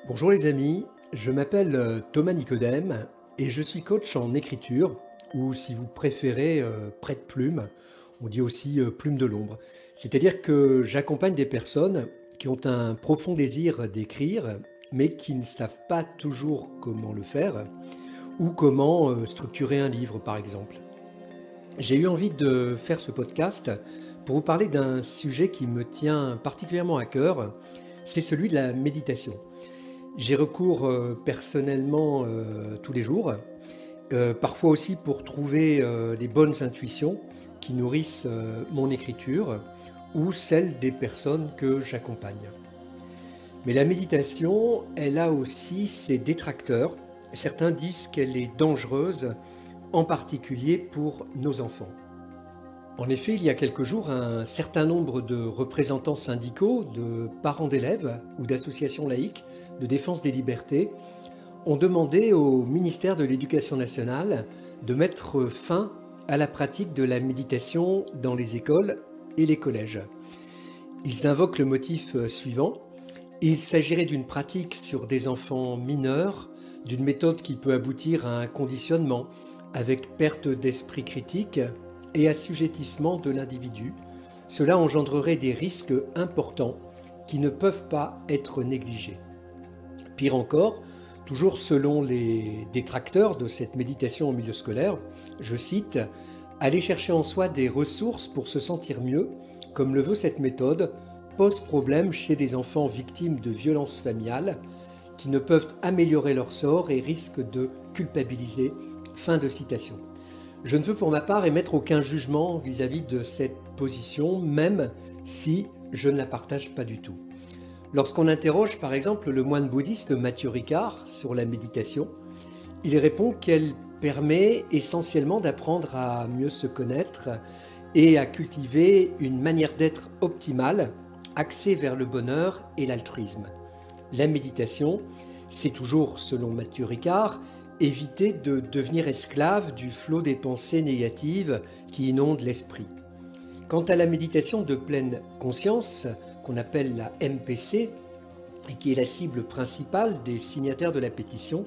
Bonjour les amis, je m'appelle Thomas Nicodème et je suis coach en écriture ou si vous préférez prête-plume, on dit aussi plume de l'ombre. C'est-à-dire que j'accompagne des personnes qui ont un profond désir d'écrire mais qui ne savent pas toujours comment le faire ou comment structurer un livre par exemple. J'ai eu envie de faire ce podcast pour vous parler d'un sujet qui me tient particulièrement à cœur, c'est celui de la méditation. J'y recours personnellement tous les jours, parfois aussi pour trouver les bonnes intuitions qui nourrissent mon écriture ou celle des personnes que j'accompagne. Mais la méditation, elle a aussi ses détracteurs. Certains disent qu'elle est dangereuse, en particulier pour nos enfants. En effet, il y a quelques jours, un certain nombre de représentants syndicaux, de parents d'élèves ou d'associations laïques de défense des libertés ont demandé au ministère de l'Éducation nationale de mettre fin à la pratique de la méditation dans les écoles et les collèges. Ils invoquent le motif suivant. Il s'agirait d'une pratique sur des enfants mineurs, d'une méthode qui peut aboutir à un conditionnement avec perte d'esprit critique et assujettissement de l'individu. Cela engendrerait des risques importants qui ne peuvent pas être négligés. Pire encore, toujours selon les détracteurs de cette méditation en milieu scolaire, je cite « Aller chercher en soi des ressources pour se sentir mieux, comme le veut cette méthode, pose problème chez des enfants victimes de violences familiales qui ne peuvent améliorer leur sort et risquent de culpabiliser. » Fin de citation. Je ne veux pour ma part émettre aucun jugement vis-à-vis de cette position, même si je ne la partage pas du tout. Lorsqu'on interroge par exemple le moine bouddhiste Matthieu Ricard sur la méditation, il répond qu'elle permet essentiellement d'apprendre à mieux se connaître et à cultiver une manière d'être optimale, axée vers le bonheur et l'altruisme. La méditation, c'est toujours, selon Matthieu Ricard, éviter de devenir esclave du flot des pensées négatives qui inondent l'esprit. Quant à la méditation de pleine conscience, qu'on appelle la MPC, et qui est la cible principale des signataires de la pétition,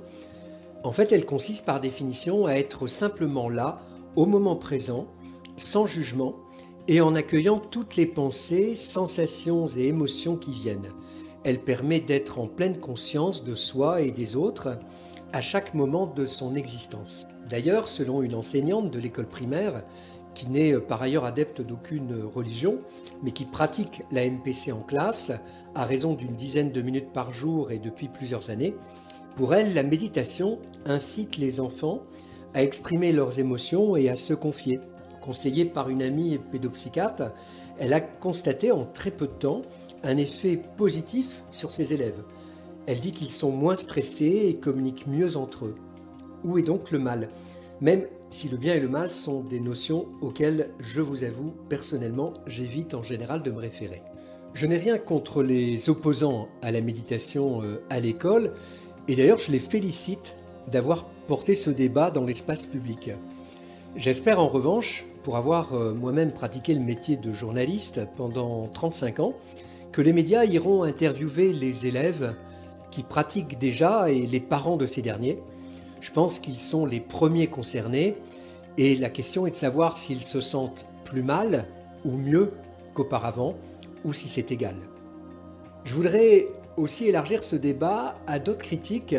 en fait elle consiste par définition à être simplement là, au moment présent, sans jugement, et en accueillant toutes les pensées, sensations et émotions qui viennent. Elle permet d'être en pleine conscience de soi et des autres, à chaque moment de son existence. D'ailleurs, selon une enseignante de l'école primaire, qui n'est par ailleurs adepte d'aucune religion, mais qui pratique la MPC en classe, à raison d'une dizaine de minutes par jour et depuis plusieurs années, pour elle, la méditation incite les enfants à exprimer leurs émotions et à se confier. Conseillée par une amie pédopsychiatre, elle a constaté en très peu de temps un effet positif sur ses élèves. Elle dit qu'ils sont moins stressés et communiquent mieux entre eux. Où est donc le mal? Même si le bien et le mal sont des notions auxquelles, je vous avoue, personnellement, j'évite en général de me référer. Je n'ai rien contre les opposants à la méditation à l'école, et d'ailleurs je les félicite d'avoir porté ce débat dans l'espace public. J'espère en revanche, pour avoir moi-même pratiqué le métier de journaliste pendant 35 ans, que les médias iront interviewer les élèves qui pratiquent déjà et les parents de ces derniers. Je pense qu'ils sont les premiers concernés et la question est de savoir s'ils se sentent plus mal ou mieux qu'auparavant ou si c'est égal. Je voudrais aussi élargir ce débat à d'autres critiques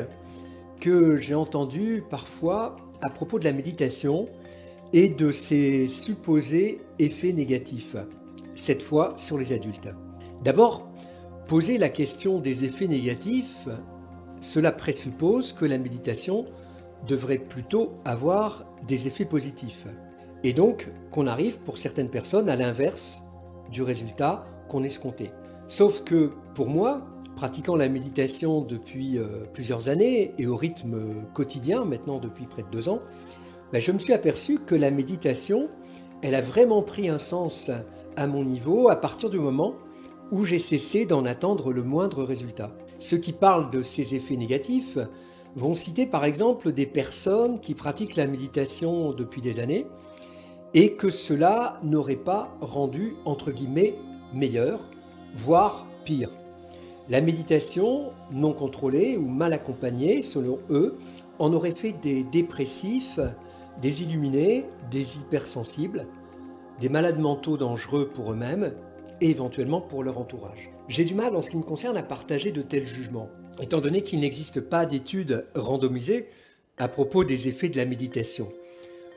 que j'ai entendues parfois à propos de la méditation et de ses supposés effets négatifs, cette fois sur les adultes. D'abord, poser la question des effets négatifs, cela présuppose que la méditation devrait plutôt avoir des effets positifs. Et donc qu'on arrive pour certaines personnes à l'inverse du résultat qu'on escomptait. Sauf que pour moi, pratiquant la méditation depuis plusieurs années et au rythme quotidien, maintenant depuis près de 2 ans, je me suis aperçu que la méditation, elle a vraiment pris un sens à mon niveau à partir du moment où j'ai cessé d'en attendre le moindre résultat. Ceux qui parlent de ces effets négatifs vont citer par exemple des personnes qui pratiquent la méditation depuis des années et que cela n'aurait pas rendu, entre guillemets, meilleur, voire pire. La méditation non contrôlée ou mal accompagnée, selon eux, en aurait fait des dépressifs, des illuminés, des hypersensibles, des malades mentaux dangereux pour eux-mêmes et éventuellement pour leur entourage. J'ai du mal en ce qui me concerne à partager de tels jugements, étant donné qu'il n'existe pas d'études randomisées à propos des effets de la méditation.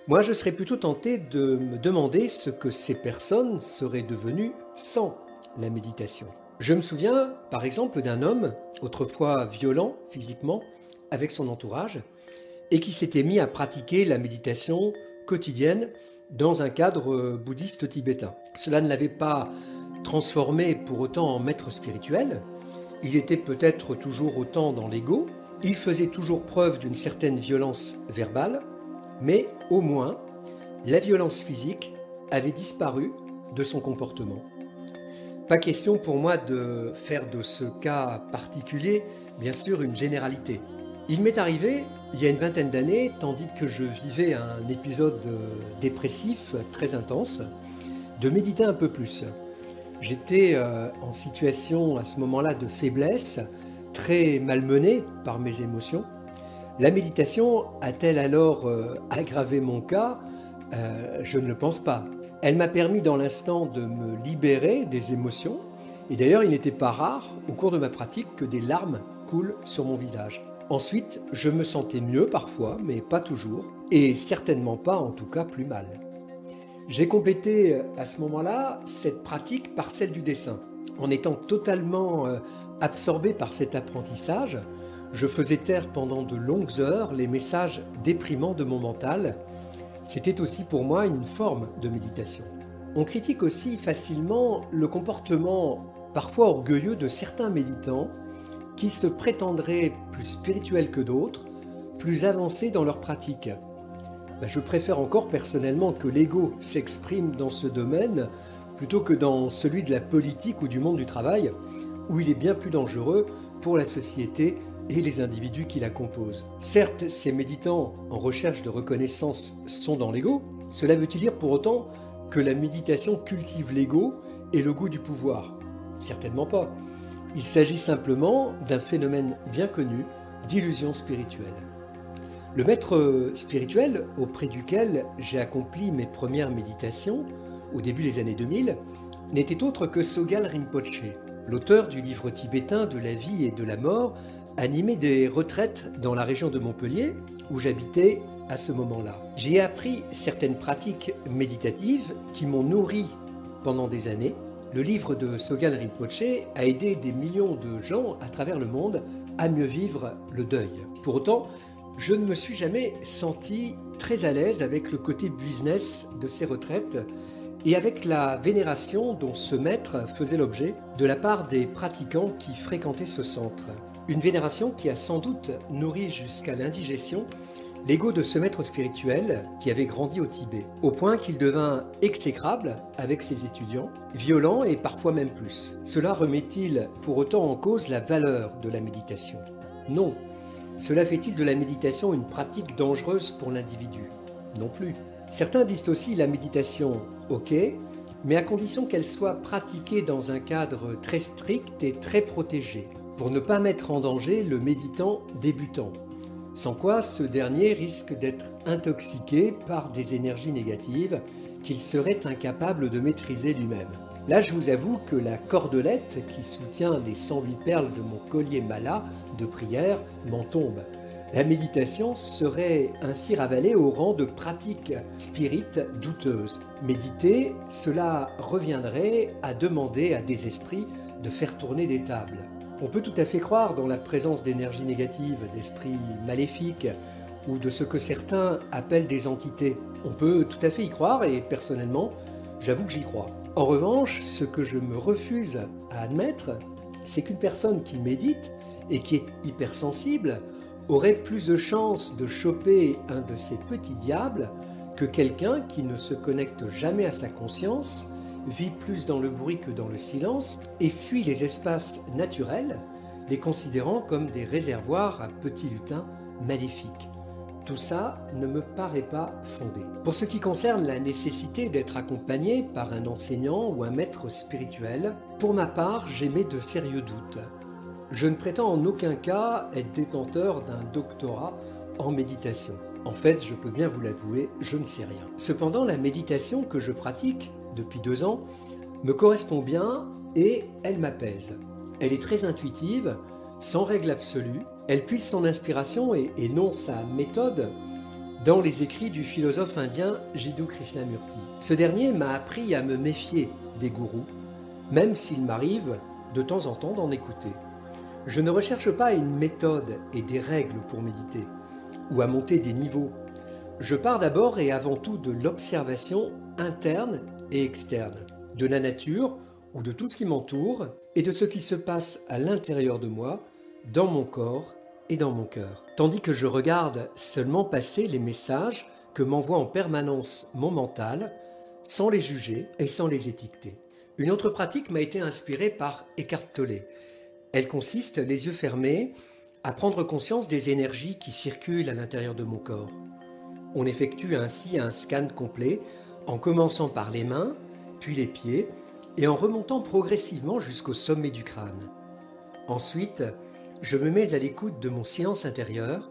Moi, je serais plutôt tenté de me demander ce que ces personnes seraient devenues sans la méditation. Je me souviens, par exemple, d'un homme, autrefois violent physiquement, avec son entourage, et qui s'était mis à pratiquer la méditation quotidienne dans un cadre bouddhiste tibétain. Cela ne l'avait pas transformé pour autant en maître spirituel, il était peut-être toujours autant dans l'ego, il faisait toujours preuve d'une certaine violence verbale, mais au moins, la violence physique avait disparu de son comportement. Pas question pour moi de faire de ce cas particulier, bien sûr, une généralité. Il m'est arrivé, il y a une vingtaine d'années, tandis que je vivais un épisode dépressif très intense, de méditer un peu plus. J'étais en situation à ce moment-là de faiblesse, très malmenée par mes émotions. La méditation a-t-elle alors aggravé mon cas? Je ne le pense pas. Elle m'a permis dans l'instant de me libérer des émotions, et d'ailleurs il n'était pas rare au cours de ma pratique que des larmes coulent sur mon visage. Ensuite, je me sentais mieux parfois, mais pas toujours, et certainement pas en tout cas plus mal. J'ai complété à ce moment-là cette pratique par celle du dessin. En étant totalement absorbé par cet apprentissage, je faisais taire pendant de longues heures les messages déprimants de mon mental. C'était aussi pour moi une forme de méditation. On critique aussi facilement le comportement parfois orgueilleux de certains méditants qui se prétendraient plus spirituels que d'autres, plus avancés dans leur pratique. Je préfère encore personnellement que l'ego s'exprime dans ce domaine plutôt que dans celui de la politique ou du monde du travail, où il est bien plus dangereux pour la société et les individus qui la composent. Certes, ces méditants en recherche de reconnaissance sont dans l'ego, cela veut-il dire pour autant que la méditation cultive l'ego et le goût du pouvoir? Certainement pas. Il s'agit simplement d'un phénomène bien connu d'illusion spirituelle. Le maître spirituel auprès duquel j'ai accompli mes premières méditations, au début des années 2000, n'était autre que Sogyal Rinpoche, l'auteur du livre tibétain de la vie et de la mort, animé des retraites dans la région de Montpellier, où j'habitais à ce moment-là. J'ai appris certaines pratiques méditatives qui m'ont nourri pendant des années. Le livre de Sogyal Rinpoche a aidé des millions de gens à travers le monde à mieux vivre le deuil. Pour autant, je ne me suis jamais senti très à l'aise avec le côté business de ces retraites et avec la vénération dont ce maître faisait l'objet de la part des pratiquants qui fréquentaient ce centre. Une vénération qui a sans doute nourri jusqu'à l'indigestion l'ego de ce maître spirituel qui avait grandi au Tibet, au point qu'il devint exécrable avec ses étudiants, violent et parfois même plus. Cela remet-il pour autant en cause la valeur de la méditation? Non. Cela fait-il de la méditation une pratique dangereuse pour l'individu? Non plus. Certains disent aussi la méditation, ok, mais à condition qu'elle soit pratiquée dans un cadre très strict et très protégé, pour ne pas mettre en danger le méditant débutant, sans quoi ce dernier risque d'être intoxiqué par des énergies négatives qu'il serait incapable de maîtriser lui-même. Là, je vous avoue que la cordelette qui soutient les 108 perles de mon collier mala de prière m'en tombe. La méditation serait ainsi ravalée au rang de pratique spirite douteuse. Méditer, cela reviendrait à demander à des esprits de faire tourner des tables. On peut tout à fait croire dans la présence d'énergies négatives, d'esprits maléfiques ou de ce que certains appellent des entités. On peut tout à fait y croire et personnellement, j'avoue que j'y crois. En revanche, ce que je me refuse à admettre, c'est qu'une personne qui médite et qui est hypersensible aurait plus de chances de choper un de ces petits diables que quelqu'un qui ne se connecte jamais à sa conscience, vit plus dans le bruit que dans le silence et fuit les espaces naturels, les considérant comme des réservoirs à petits lutins maléfiques. Tout ça ne me paraît pas fondé. Pour ce qui concerne la nécessité d'être accompagné par un enseignant ou un maître spirituel, pour ma part, j'émets de sérieux doutes. Je ne prétends en aucun cas être détenteur d'un doctorat en méditation. En fait, je peux bien vous l'avouer, je ne sais rien. Cependant, la méditation que je pratique depuis 2 ans me correspond bien et elle m'apaise. Elle est très intuitive, sans règle absolue. Elle puise son inspiration et non sa méthode dans les écrits du philosophe indien Jiddu Krishnamurti. Ce dernier m'a appris à me méfier des gourous, même s'il m'arrive de temps en temps d'en écouter. Je ne recherche pas une méthode et des règles pour méditer, ou à monter des niveaux. Je pars d'abord et avant tout de l'observation interne et externe, de la nature ou de tout ce qui m'entoure, et de ce qui se passe à l'intérieur de moi, dans mon corps et dans mon cœur. Tandis que je regarde seulement passer les messages que m'envoie en permanence mon mental, sans les juger et sans les étiqueter. Une autre pratique m'a été inspirée par Eckhart Tolle. Elle consiste, les yeux fermés, à prendre conscience des énergies qui circulent à l'intérieur de mon corps. On effectue ainsi un scan complet en commençant par les mains, puis les pieds, et en remontant progressivement jusqu'au sommet du crâne. Ensuite, je me mets à l'écoute de mon silence intérieur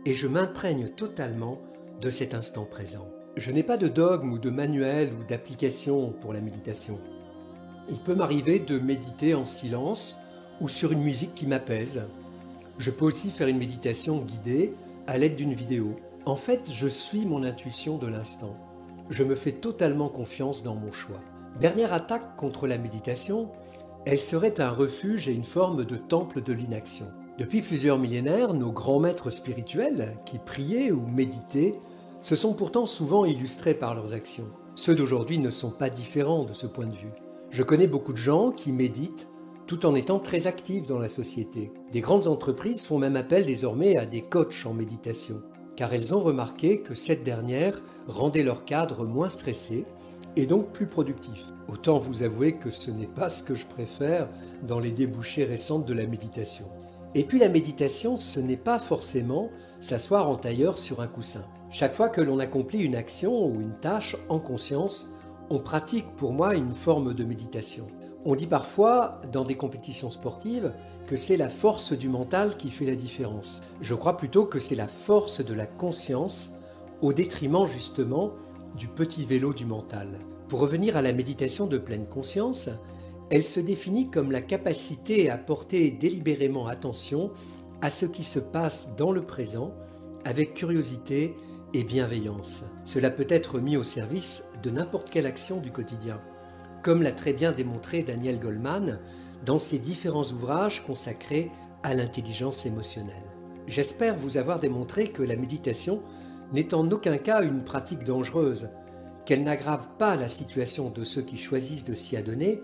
et je m'imprègne totalement de cet instant présent. Je n'ai pas de dogme ou de manuel ou d'application pour la méditation. Il peut m'arriver de méditer en silence ou sur une musique qui m'apaise. Je peux aussi faire une méditation guidée à l'aide d'une vidéo. En fait, je suis mon intuition de l'instant. Je me fais totalement confiance dans mon choix. Dernière attaque contre la méditation, elle serait un refuge et une forme de temple de l'inaction. Depuis plusieurs millénaires, nos grands maîtres spirituels qui priaient ou méditaient se sont pourtant souvent illustrés par leurs actions. Ceux d'aujourd'hui ne sont pas différents de ce point de vue. Je connais beaucoup de gens qui méditent tout en étant très actifs dans la société. Des grandes entreprises font même appel désormais à des coachs en méditation, car elles ont remarqué que cette dernière rendait leur cadre moins stressé et donc plus productif. Autant vous avouer que ce n'est pas ce que je préfère dans les débouchés récentes de la méditation. Et puis la méditation, ce n'est pas forcément s'asseoir en tailleur sur un coussin. Chaque fois que l'on accomplit une action ou une tâche en conscience, on pratique pour moi une forme de méditation. On dit parfois, dans des compétitions sportives, que c'est la force du mental qui fait la différence. Je crois plutôt que c'est la force de la conscience au détriment justement du petit vélo du mental. Pour revenir à la méditation de pleine conscience, elle se définit comme la capacité à porter délibérément attention à ce qui se passe dans le présent avec curiosité et bienveillance. Cela peut être mis au service de n'importe quelle action du quotidien, comme l'a très bien démontré Daniel Goleman dans ses différents ouvrages consacrés à l'intelligence émotionnelle. J'espère vous avoir démontré que la méditation n'est en aucun cas une pratique dangereuse, qu'elle n'aggrave pas la situation de ceux qui choisissent de s'y adonner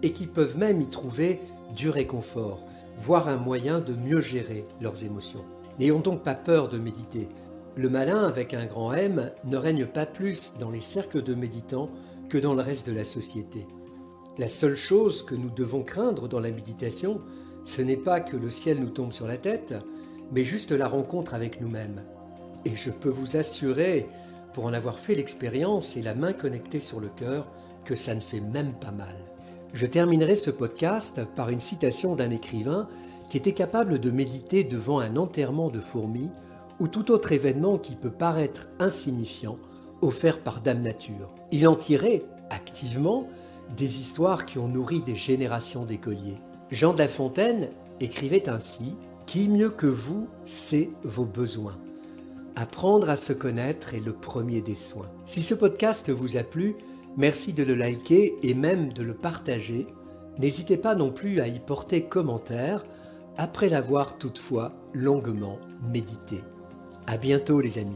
et qui peuvent même y trouver du réconfort, voire un moyen de mieux gérer leurs émotions. N'ayons donc pas peur de méditer. Le malin avec un grand M ne règne pas plus dans les cercles de méditants que dans le reste de la société. La seule chose que nous devons craindre dans la méditation, ce n'est pas que le ciel nous tombe sur la tête, mais juste la rencontre avec nous-mêmes. Et je peux vous assurer, pour en avoir fait l'expérience et la main connectée sur le cœur, que ça ne fait même pas mal. Je terminerai ce podcast par une citation d'un écrivain qui était capable de méditer devant un enterrement de fourmis ou tout autre événement qui peut paraître insignifiant, offert par Dame Nature. Il en tirait, activement, des histoires qui ont nourri des générations d'écoliers. Jean de La Fontaine écrivait ainsi « Qui mieux que vous sait vos besoins ? Apprendre à se connaître est le premier des soins. » Si ce podcast vous a plu, merci de le liker et même de le partager. N'hésitez pas non plus à y porter commentaire après l'avoir toutefois longuement médité. À bientôt les amis.